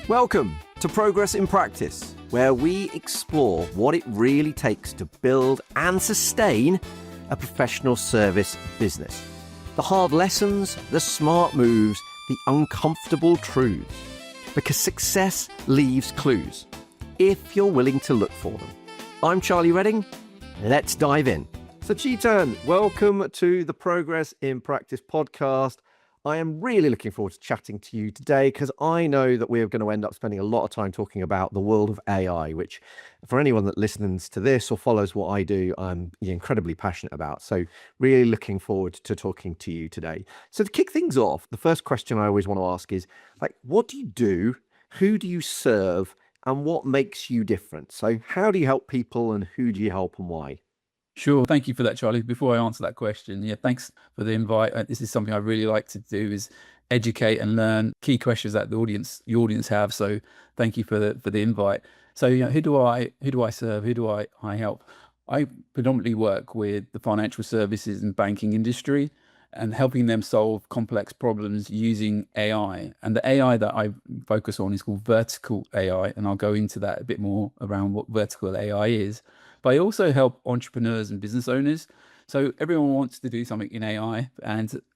Welcome to Progress in Practice, where we explore what it really takes to build and sustain a professional service business. The hard lessons, the smart moves, the uncomfortable truths. Because success leaves clues, if you're willing to look for them. I'm Charlie Redding. Let's dive in. So Chetan, welcome to the Progress in Practice podcast. I am really looking forward to chatting to you today because I know that we're going to end up spending a lot of time talking about the world of AI, which for anyone that listens to this or follows what I do, I'm incredibly passionate about. So really looking forward to talking to you today. So to kick things off, the first question I always want to ask is, what do you do? Who do you serve? And what makes you different? So how do you help people and who do you help and why? Sure. Thank you for that, Charlie. Before I answer that question, thanks for the invite. This is something I really like to do, is educate and learn key questions that the audience have. So thank you for the invite. So who do I serve? Who do I help? I predominantly work with the financial services and banking industry and helping them solve complex problems using AI. And the AI that I focus on is called vertical AI, and I'll go into that a bit more around what vertical AI is. But I also help entrepreneurs and business owners. So everyone wants to do something in AI,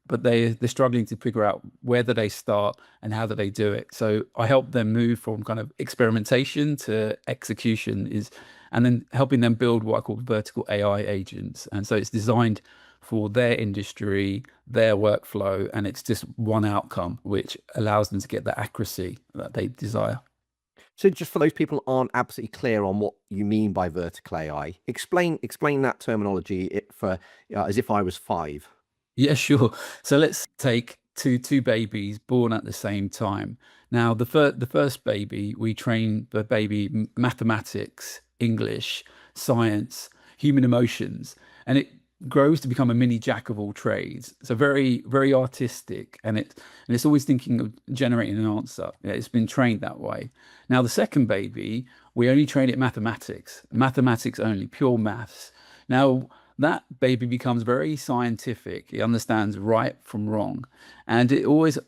but they're struggling to figure out where do they start and how do they do it. So I help them move from kind of experimentation to execution, and then helping them build what I call vertical AI agents. And so it's designed for their industry, their workflow, and it's just one outcome which allows them to get the accuracy that they desire. So just for those people who aren't absolutely clear on what you mean by vertical AI, explain that terminology as if I was 5. Yeah, sure. So let's take two babies born at the same time. Now, the first baby, we train the baby mathematics, English, science, human emotions, and it grows to become a mini jack of all trades. So very, very artistic, and it's always thinking of generating an answer. It's been trained that way. Now, the second baby, we only train it mathematics only, pure maths. Now, that baby becomes very scientific. It understands right from wrong, and it always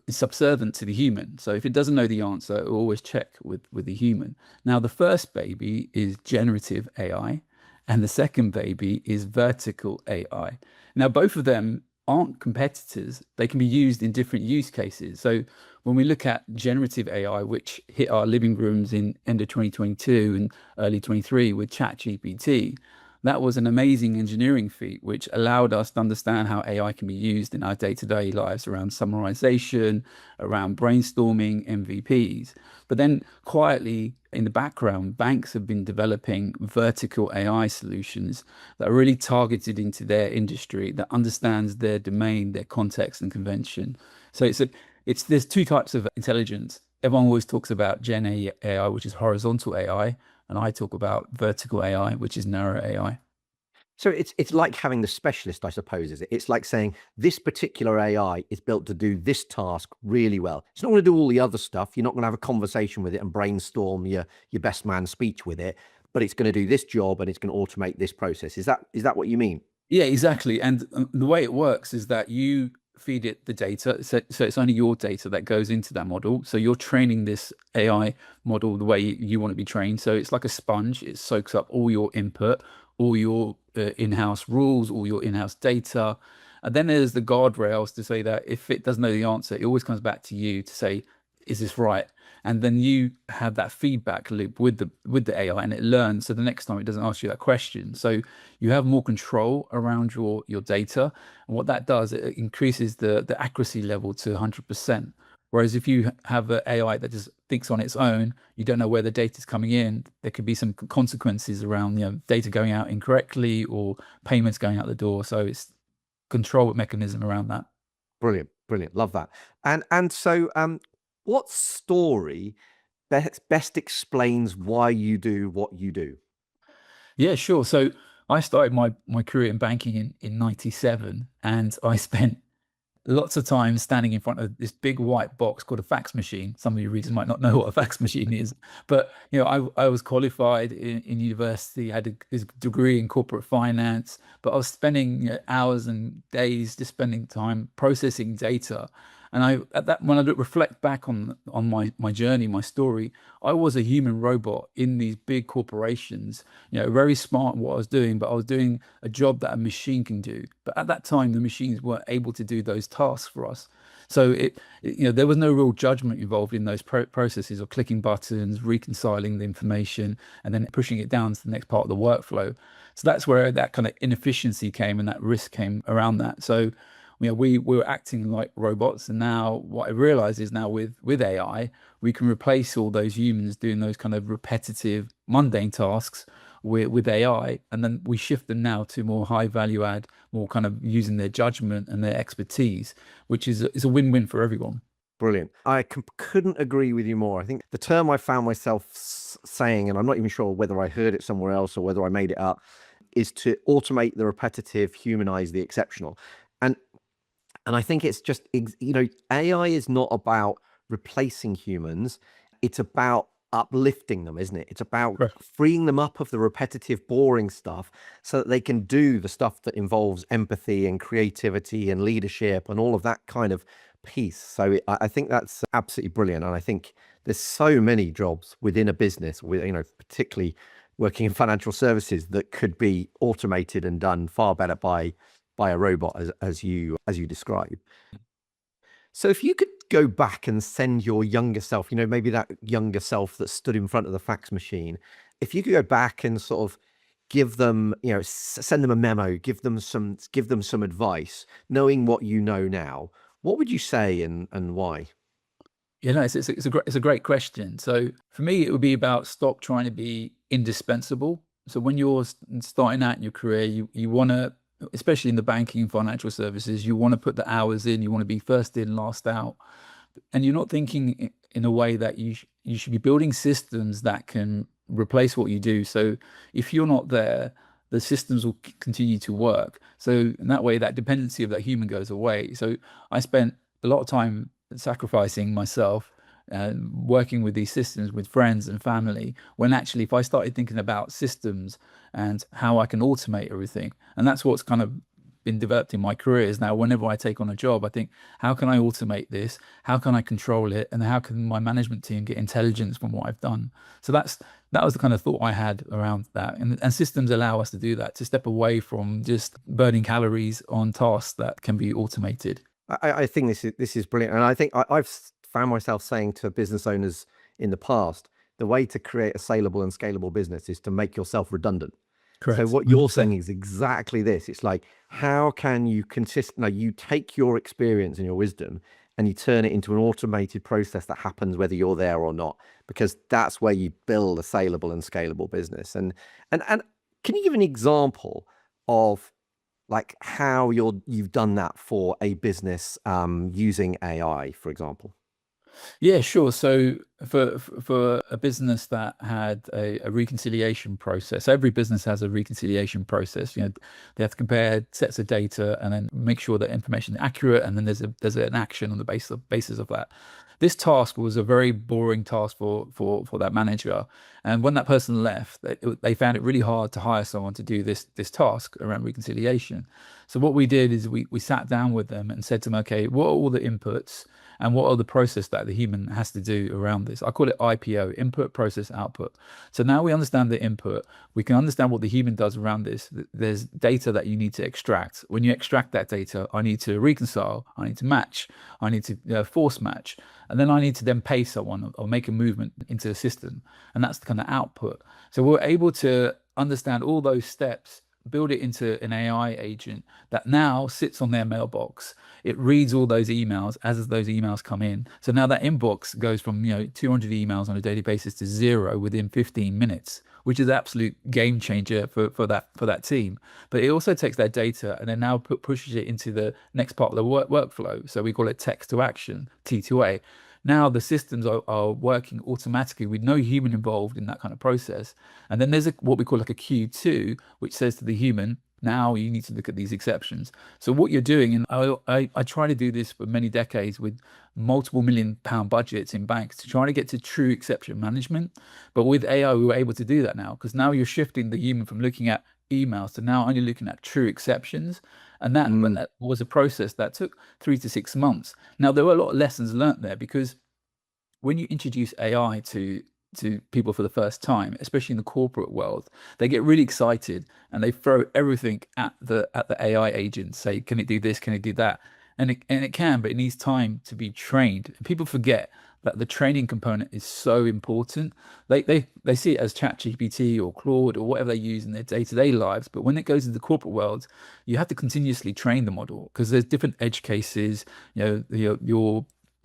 is subservient to the human. So if it doesn't know the answer, it will always check with the human. Now, the first baby is generative AI, and the second baby is vertical AI. Now, both of them aren't competitors. They can be used in different use cases. So when we look at generative AI, which hit our living rooms in end of 2022 and early 23 with ChatGPT, that was an amazing engineering feat, which allowed us to understand how AI can be used in our day-to-day lives around summarization, around brainstorming, MVPs. But then quietly in the background, banks have been developing vertical AI solutions that are really targeted into their industry, that understands their domain, their context and convention. So there's two types of intelligence. Everyone always talks about Gen AI, which is horizontal AI, and I talk about vertical AI, which is narrow AI. So it's like having the specialist, I suppose, is it? It's like saying this particular AI is built to do this task really well. It's not going to do all the other stuff. You're not going to have a conversation with it and brainstorm your best man speech with it, but it's going to do this job and it's going to automate this process. Is that what you mean? Yeah, exactly. And the way it works is that you feed it the data. So it's only your data that goes into that model. So you're training this AI model the way you want to be trained. So it's like a sponge. It soaks up all your input, all your in-house rules, all your in-house data. And then there's the guardrails to say that if it doesn't know the answer, it always comes back to you to say, is this right? And then you have that feedback loop with the AI, and it learns. So the next time it doesn't ask you that question. So you have more control around your data. And what that does, it increases the accuracy level to 100%. Whereas if you have an AI that just thinks on its own, you don't know where the data is coming in. There could be some consequences around data going out incorrectly or payments going out the door. So it's control mechanism around that. Brilliant. Love that. And so what story best explains why you do what you do? Yeah, sure. So I started my career in banking in 97, and I spent lots of time standing in front of this big white box called a fax machine. Some of your readers might not know what a fax machine is, but I was qualified in university, had this degree in corporate finance, but I was spending hours and days just spending time processing data. And when I reflect back on my journey, my story, I was a human robot in these big corporations, very smart in what I was doing, but I was doing a job that a machine can do. But at that time, the machines weren't able to do those tasks for us. So there was no real judgment involved in those processes of clicking buttons, reconciling the information, and then pushing it down to the next part of the workflow. So that's where that kind of inefficiency came and that risk came around that. So we were acting like robots, and now what I realize is now with AI, we can replace all those humans doing those kind of repetitive, mundane tasks with AI, and then we shift them now to more high value add, more kind of using their judgment and their expertise, which is a win-win for everyone. Brilliant. I couldn't agree with you more. I think the term I found myself saying, and I'm not even sure whether I heard it somewhere else or whether I made it up, is to automate the repetitive, humanize the exceptional. And I think it's just, AI is not about replacing humans. It's about uplifting them, isn't it? It's about Correct. freeing them up of the repetitive, boring stuff so that they can do the stuff that involves empathy and creativity and leadership and all of that kind of piece. So I think that's absolutely brilliant. And I think there's so many jobs within a business, particularly working in financial services, that could be automated and done far better by a robot, as you describe. So if you could go back and send your younger self, maybe that younger self that stood in front of the fax machine, if you could go back and sort of give them, send them a memo, give them some advice, knowing what you know now, what would you say and why? It's a great question. So for me, it would be about stop trying to be indispensable. So when you're starting out in your career, you want to, especially in the banking and financial services, you want to put the hours in, you want to be first in, last out. And you're not thinking in a way that you should be building systems that can replace what you do. So if you're not there, the systems will continue to work. So in that way, that dependency of that human goes away. So I spent a lot of time sacrificing myself and working with these systems with friends and family, when actually if I started thinking about systems and how I can automate everything, and that's what's kind of been developed in my career, is now whenever I take on a job, I think, how can I automate this? How can I control it? And how can my management team get intelligence from what I've done? So that was the kind of thought I had around that. And systems allow us to do that, to step away from just burning calories on tasks that can be automated. I think this is brilliant. And I think I've found myself saying to business owners in the past, the way to create a saleable and scalable business is to make yourself redundant. Correct. So what you're saying is exactly this. It's like, how can you you take your experience and your wisdom and you turn it into an automated process that happens whether you're there or not, because that's where you build a saleable and scalable business. And can you give an example of like how you've done that for a business using AI, for example? Yeah, sure. So for a business that had a reconciliation process, every business has a reconciliation process. They have to compare sets of data and then make sure that information is accurate, and then there's an action on the basis of that. This task was a very boring task for that manager, and when that person left, they found it really hard to hire someone to do this task around reconciliation. So what we did is we sat down with them and said to them, okay, what are all the inputs and what are the process that the human has to do around this? I call it IPO, input, process, output. So now we understand the input, we can understand what the human does around this. There's data that you need to extract. When you extract that data, I need to reconcile, I need to match, I need to force match, and then I need to then pay someone or make a movement into the system. And that's the kind of output. So we're able to understand all those steps, build it into an AI agent that now sits on their mailbox. It reads all those emails as those emails come in. So now that inbox goes from 200 emails on a daily basis to 0 within 15 minutes, which is an absolute game changer for that team. But it also takes that data and then now pushes it into the next part of the workflow. So we call it text to action, T2A. Now the systems are working automatically with no human involved in that kind of process. And then there's what we call like a Q2, which says to the human, now you need to look at these exceptions. So what you're doing, and I try to do this for many decades with multiple £1 million budgets in banks to try to get to true exception management. But with AI, we were able to do that now, because now you're shifting the human from looking at emails to now only looking at true exceptions. And that, but Mm. that was a process that took 3 to 6 months. Now, there were a lot of lessons learned there, because when you introduce AI to people for the first time, especially in the corporate world, they get really excited and they throw everything at the AI agent, say, can it do this? Can it do that? And it can, but it needs time to be trained. And people forget that the training component is so important. They see it as ChatGPT or Claude or whatever they use in their day-to-day lives, but when it goes into the corporate world, you have to continuously train the model, because there's different edge cases.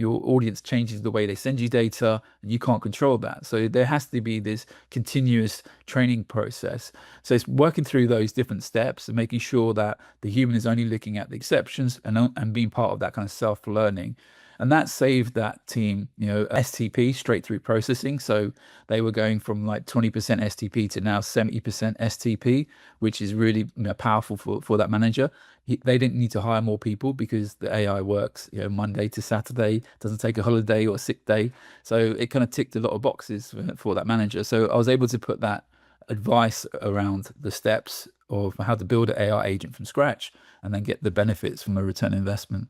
Your audience changes the way they send you data, and you can't control that. So there has to be this continuous training process. So it's working through those different steps and making sure that the human is only looking at the exceptions, and being part of that kind of self-learning. And that saved that team, STP, straight through processing. So they were going from like 20% STP to now 70% STP, which is really, powerful for that manager. They didn't need to hire more people, because the AI works, Monday to Saturday, doesn't take a holiday or a sick day. So it kind of ticked a lot of boxes for that manager. So I was able to put that advice around the steps of how to build an AI agent from scratch, and then get the benefits from a return investment.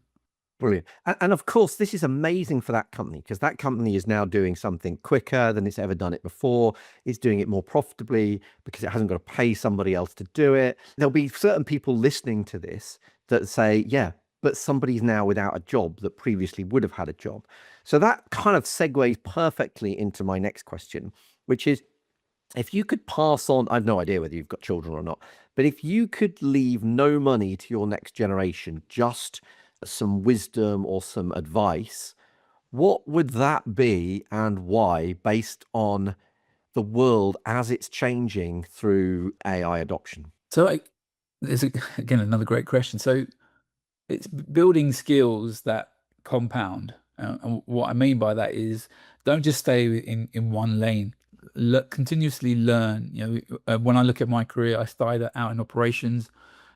Brilliant. And of course, this is amazing for that company, because that company is now doing something quicker than it's ever done it before. It's doing it more profitably because it hasn't got to pay somebody else to do it. There'll be certain people listening to this that say, yeah, but somebody's now without a job that previously would have had a job. So that kind of segues perfectly into my next question, which is, if you could pass on, I have no idea whether you've got children or not, but if you could leave no money to your next generation, just some wisdom or some advice, what would that be and why, based on the world as it's changing through AI adoption? So there's again another great question. So it's building skills that compound. And what I mean by that is, don't just stay in one lane. Continuously learn. When I look at my career, I started out in operations,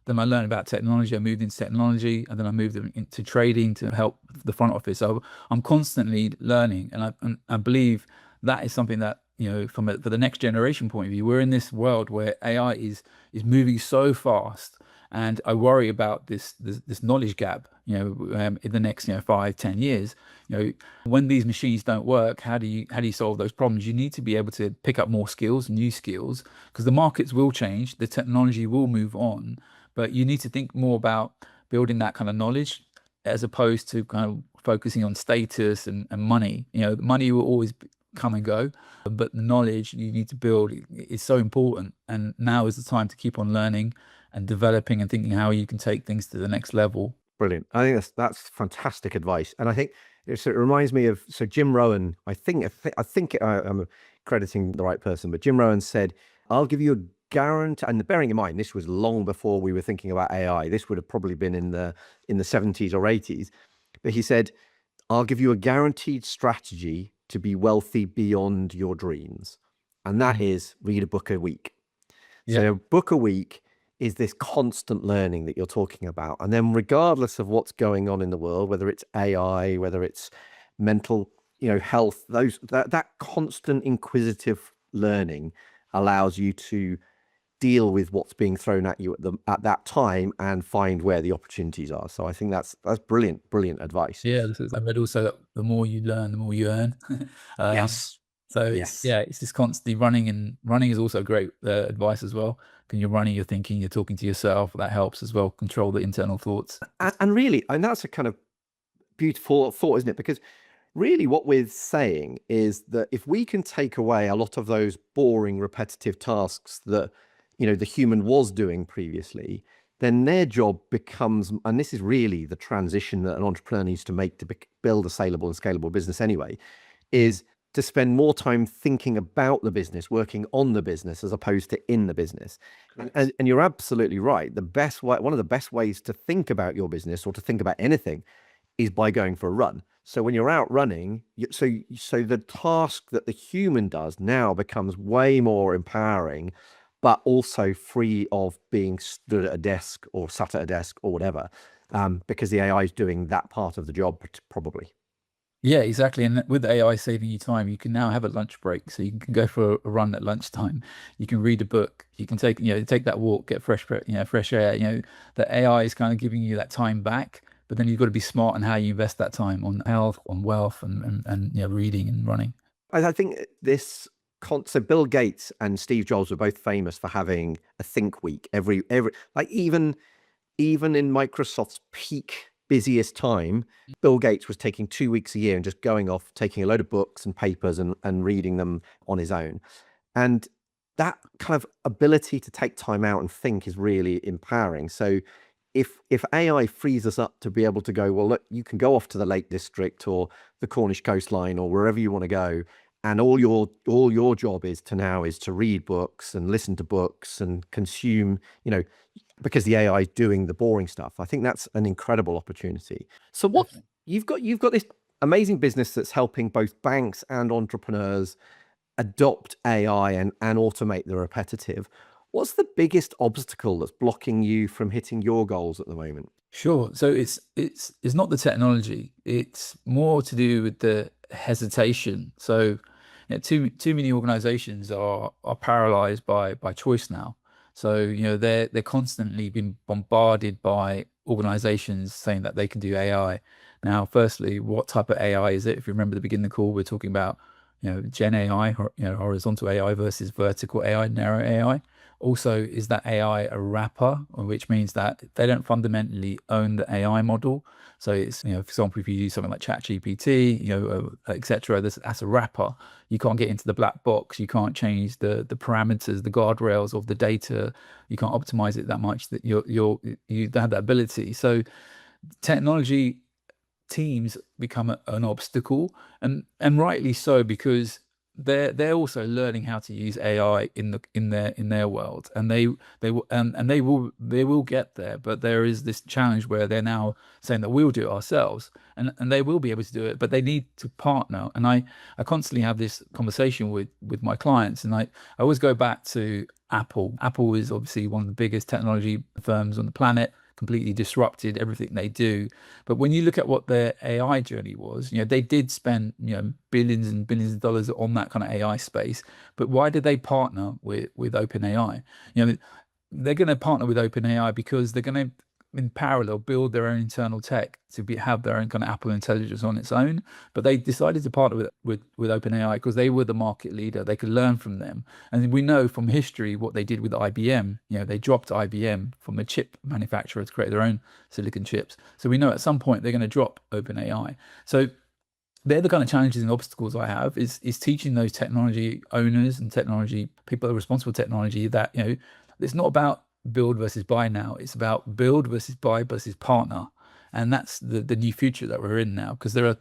then I learned about technology. I moved into technology, and then I moved into trading to help the front office. So I'm constantly learning, and I believe that is something that, for the next generation point of view, we're in this world where AI is moving so fast, and I worry about this knowledge gap, in the next 5-10 years. When these machines don't work, how do you solve those problems? You need to be able to pick up more skills, new skills, because the markets will change, the technology will move on, but you need to think more about building that kind of knowledge, as opposed to kind of focusing on status and money. Money will always come and go, but the knowledge you need to build is so important. And now is the time to keep on learning and developing and thinking how you can take things to the next level. Brilliant. I think that's fantastic advice. And I think it reminds me of, so Jim Rohn, I'm crediting the right person, but Jim Rohn said, I'll give you a guarantee, and bearing in mind, this was long before we were thinking about AI. This would have probably been in the 70s or 80s. But he said, I'll give you a guaranteed strategy to be wealthy beyond your dreams. And that is read a book a week. Yeah. So a book a week is this constant learning that you're talking about. And then regardless of what's going on in the world, whether it's AI, whether it's mental, health, that constant inquisitive learning allows you to deal with what's being thrown at you at that time and find where the opportunities are. So I think that's brilliant advice. Yeah, I read also that the more you learn, the more you earn. Yes. So Yes. it's just constantly running, and running is also great advice as well. When you're running, you're thinking, you're talking to yourself. That helps as well, control the internal thoughts. And really, and that's a kind of beautiful thought, isn't it? Because really what we're saying is that if we can take away a lot of those boring, repetitive tasks that, the human was doing previously, then their job becomes, and this is really the transition that an entrepreneur needs to make to build a saleable and scalable business anyway, is to spend more time thinking about the business, working on the business, as opposed to in the business. And you're absolutely right. The best way, one of the best ways to think about your business or to think about anything, is by going for a run. So when you're out running, so the task that the human does now becomes way more empowering, but also free of being stood at a desk or sat at a desk or whatever, because the AI is doing that part of the job probably. Yeah, exactly. And with AI saving you time, you can now have a lunch break. So you can go for a run at lunchtime. You can read a book. You can take that walk, get fresh air. The AI is kind of giving you that time back, but then you've got to be smart on how you invest that time on health, on wealth, and reading and running. I think this so Bill Gates and Steve Jobs were both famous for having a think week every like even in Microsoft's peak busiest time, Bill Gates was taking 2 weeks a year and just going off, taking a load of books and papers and reading them on his own. And that kind of ability to take time out and think is really empowering. So if AI frees us up to be able to go, well, look, you can go off to the Lake District or the Cornish coastline or wherever you want to go, and all your job is to read books and listen to books and consume, because the AI is doing the boring stuff. I think that's an incredible opportunity. So what Definitely. you've got this amazing business that's helping both banks and entrepreneurs adopt AI and automate the repetitive. What's the biggest obstacle that's blocking you from hitting your goals at the moment? Sure. So it's not the technology. It's more to do with the hesitation. So too many organizations are paralyzed by choice now. So they're constantly being bombarded by organizations saying that they can do AI. Now, firstly, what type of AI is it? If you remember the beginning of the call, we're talking about Gen AI, horizontal AI versus vertical AI, narrow AI. Also, is that AI a wrapper, which means that they don't fundamentally own the AI model? So it's, for example, if you use something like ChatGPT, etc., that's a wrapper. You can't get into the black box. You can't change the parameters, the guardrails of the data. You can't optimize it that much that you have that ability. So technology teams become an obstacle, and rightly so, because they're also learning how to use AI in their world, and they will get there. But there is this challenge where they're now saying that we'll do it ourselves, and they will be able to do it, but they need to partner. And I constantly have this conversation with my clients, and I always go back to Apple. Apple is obviously one of the biggest technology firms on the planet, completely disrupted everything they do. But when you look at what their AI journey was, they did spend, billions and billions of dollars on that kind of AI space. But why did they partner with OpenAI? They're going to partner with OpenAI because they're going to, in parallel, build their own internal tech to have their own kind of Apple intelligence on its own. But they decided to partner with OpenAI because they were the market leader. They could learn from them. And we know from history what they did with IBM. They dropped IBM from a chip manufacturer to create their own silicon chips. So we know at some point they're going to drop OpenAI. So they're the kind of challenges and obstacles I have is teaching those technology owners and technology people that are responsible for technology that, it's not about build versus buy now. It's about build versus buy versus partner. And that's the new future that we're in now, because there are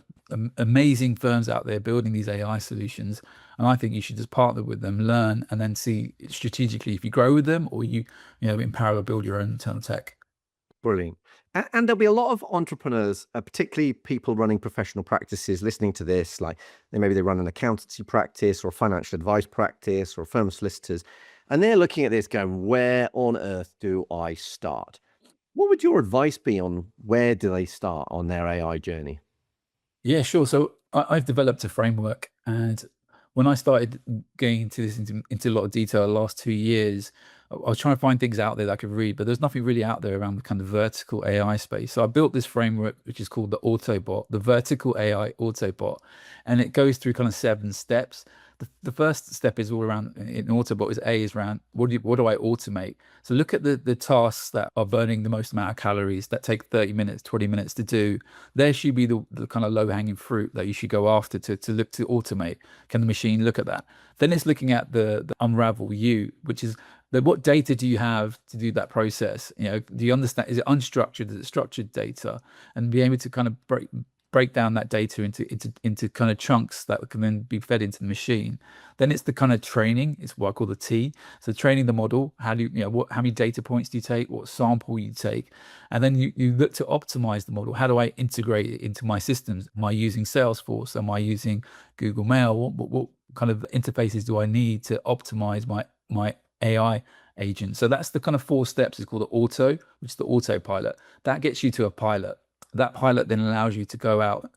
amazing firms out there building these AI solutions. And I think you should just partner with them, learn, and then see strategically if you grow with them, or in parallel build your own internal tech. Brilliant. And there'll be a lot of entrepreneurs, particularly people running professional practices, listening to this. Like maybe they run an accountancy practice or a financial advice practice or a firm of solicitors, and they're looking at this going, where on earth do I start? What would your advice be on where do they start on their AI journey? Yeah, sure. So I've developed a framework, and when I started getting into this into a lot of detail the last 2 years, I was trying to find things out there that I could read, but there's nothing really out there around the kind of vertical AI space. So I built this framework, which is called the Autobot, the vertical AI Autobot, and it goes through kind of 7 steps. The first step is all around in Autobot is around what do I automate? So look at the tasks that are burning the most amount of calories that take 30 minutes, 20 minutes to do. There should be the kind of low hanging fruit that you should go after to look to automate. Can the machine look at that? Then it's looking at the unravel you, which is what data do you have to do that process? Do you understand? Is it unstructured? Is it structured data? And be able to kind of break down that data into kind of chunks that can then be fed into the machine. Then it's the kind of training. It's what I call the T. So training the model. How do how many data points do you take? What sample you take? And then you look to optimize the model. How do I integrate it into my systems? Am I using Salesforce? Am I using Google Mail? What kind of interfaces do I need to optimize my AI agent? So that's the kind of 4 steps. It's called the auto, which is the autopilot. That gets you to a pilot. That pilot then allows you to go out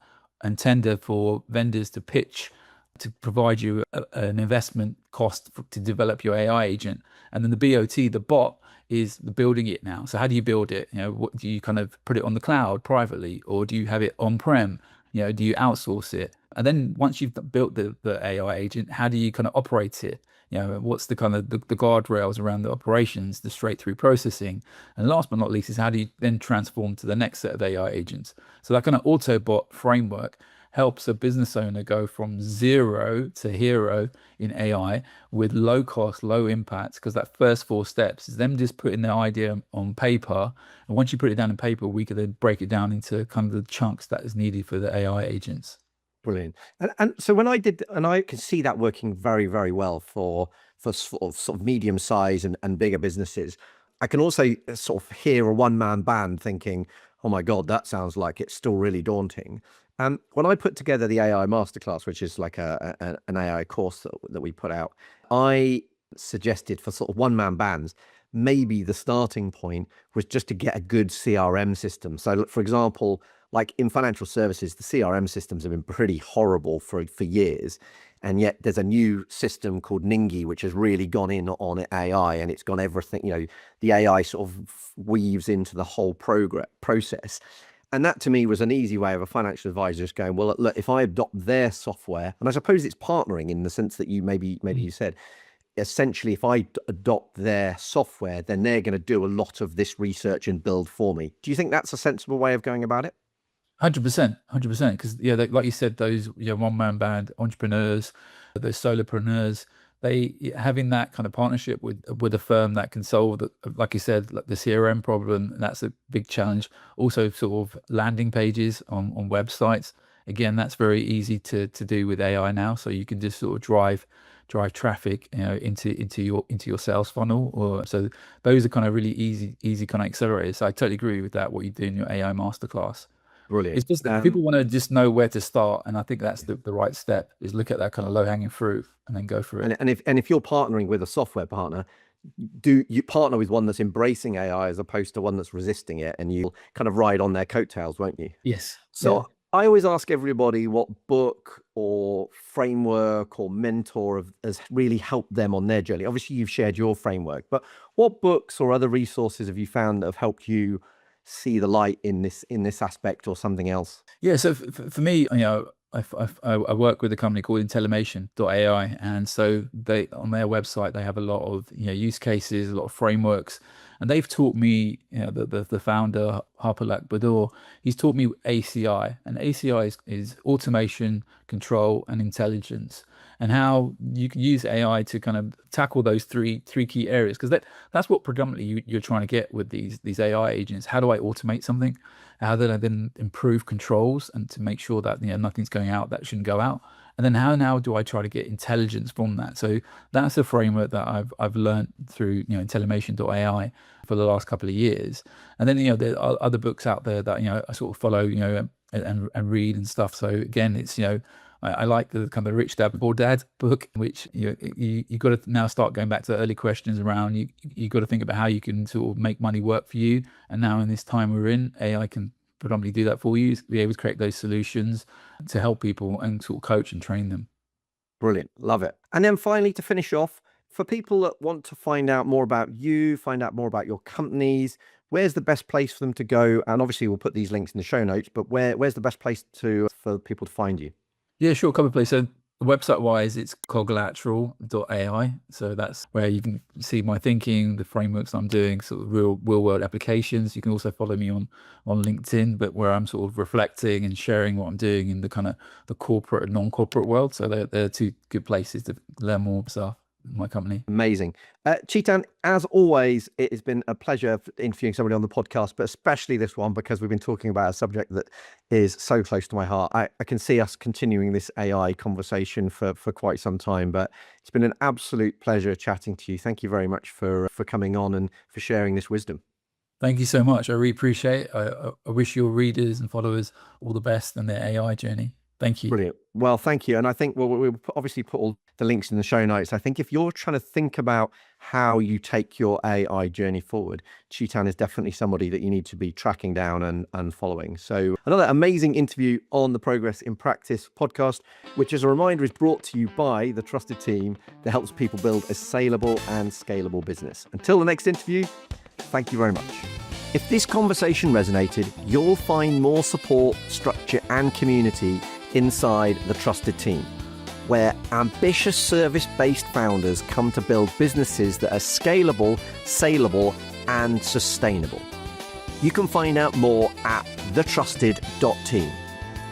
and tender for vendors to pitch to provide you an investment cost to develop your AI agent. And then the BOT, the bot, is building it now. So how do you build it? What do you kind of put it on the cloud privately, or do you have it on-prem? Do you outsource it? And then once you've built the AI agent, how do you kind of operate it? What's the kind of the guardrails around the operations, the straight through processing? And last but not least is how do you then transform to the next set of AI agents? So that kind of autobot framework helps a business owner go from zero to hero in AI with low cost, low impact, because that first 4 steps is them just putting their idea on paper. And once you put it down in paper, we can then break it down into kind of the chunks that is needed for the AI agents. Brilliant. And so when I did, and I can see that working very, very well for sort of medium size and bigger businesses. I can also sort of hear a one-man band thinking, oh my God, that sounds like it's still really daunting. When I put together the AI Masterclass, which is like an AI course that we put out, I suggested for sort of one-man bands, maybe the starting point was just to get a good CRM system. So, for example, like in financial services, the CRM systems have been pretty horrible for years. And yet there's a new system called Ningi, which has really gone in on AI, and it's gone everything, the AI sort of weaves into the whole process. And that to me was an easy way of a financial advisor just going, well, look, if I adopt their software, and I suppose it's partnering in the sense that you maybe you said, essentially, if I adopt their software, then they're going to do a lot of this research and build for me. Do you think that's a sensible way of going about it? 100%, 100%. Because like you said, those one-man band entrepreneurs, those solopreneurs, they having that kind of partnership with a firm that can solve like you said, like the CRM problem. That's a big challenge. Also, sort of landing pages on websites. Again, that's very easy to do with AI now. So you can just sort of drive traffic, into your sales funnel. Or so those are kind of really easy kind of accelerators. So I totally agree with that. What you do in your AI masterclass. Brilliant. It's just that people want to just know where to start, and I think that's the right step, is look at that kind of low-hanging fruit and then go for it. And if you're partnering with a software partner, do you partner with one that's embracing AI as opposed to one that's resisting it, and you'll kind of ride on their coattails, won't you? Yes. So I always ask everybody what book or framework or mentor has really helped them on their journey. Obviously, you've shared your framework, but what books or other resources have you found that have helped you see the light in this aspect or something else? Yeah. So for me, I work with a company called AI, and so they on their website they have a lot of use cases, a lot of frameworks, and they've taught me, the founder Harpalak Badur, he's taught me ACI, and ACI is automation, control, and intelligence, and how you can use AI to kind of tackle those three key areas, because that's what predominantly you're trying to get with these AI agents. How do I automate something? How do I then improve controls and to make sure that nothing's going out that shouldn't go out? And then how now do I try to get intelligence from that? So that's a framework that I've learned through AI for the last couple of years. And then there are other books out there that I sort of follow and read and stuff. So again, it's I like the kind of Rich Dad Poor Dad book, which you got to now start going back to the early questions around you got to think about how you can sort of make money work for you. And now in this time we're in, AI can predominantly do that for you, be able to create those solutions to help people and sort of coach and train them. Brilliant. Love it. And then finally, to finish off, for people that want to find out more about you, find out more about your companies, where's the best place for them to go? And obviously we'll put these links in the show notes, but where's the best place for people to find you? Yeah, sure. Couple of places. So website wise, it's Coglateral AI. So that's where you can see my thinking, the frameworks I'm doing, sort of real world applications. You can also follow me on LinkedIn, but where I'm sort of reflecting and sharing what I'm doing in the kind of the corporate and non-corporate world. So they're two good places to learn more stuff. My company. Amazing. Chetan, as always, it has been a pleasure interviewing somebody on the podcast, but especially this one because we've been talking about a subject that is so close to my heart. I can see us continuing this AI conversation for quite some time, but it's been an absolute pleasure chatting to you. Thank you very much for coming on and for sharing this wisdom. Thank you so much. I really appreciate it. I wish your readers and followers all the best in their AI journey. Thank you. Brilliant. Well, thank you. And I think we'll obviously put all the links in the show notes. I think if you're trying to think about how you take your AI journey forward, Chetan is definitely somebody that you need to be tracking down and following. So another amazing interview on the Progress in Practice podcast, which as a reminder is brought to you by the trusted team that helps people build a saleable and scalable business. Until the next interview, thank you very much. If this conversation resonated, you'll find more support, structure and community inside the trusted team, where ambitious service-based founders come to build businesses that are scalable, saleable, and sustainable. You can find out more at thetrusted.team.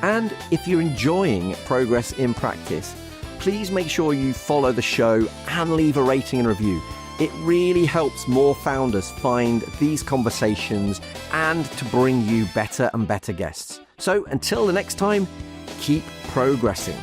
And if you're enjoying Progress in Practice, please make sure you follow the show and leave a rating and review. It really helps more founders find these conversations and to bring you better and better guests. So until the next time, keep progressing.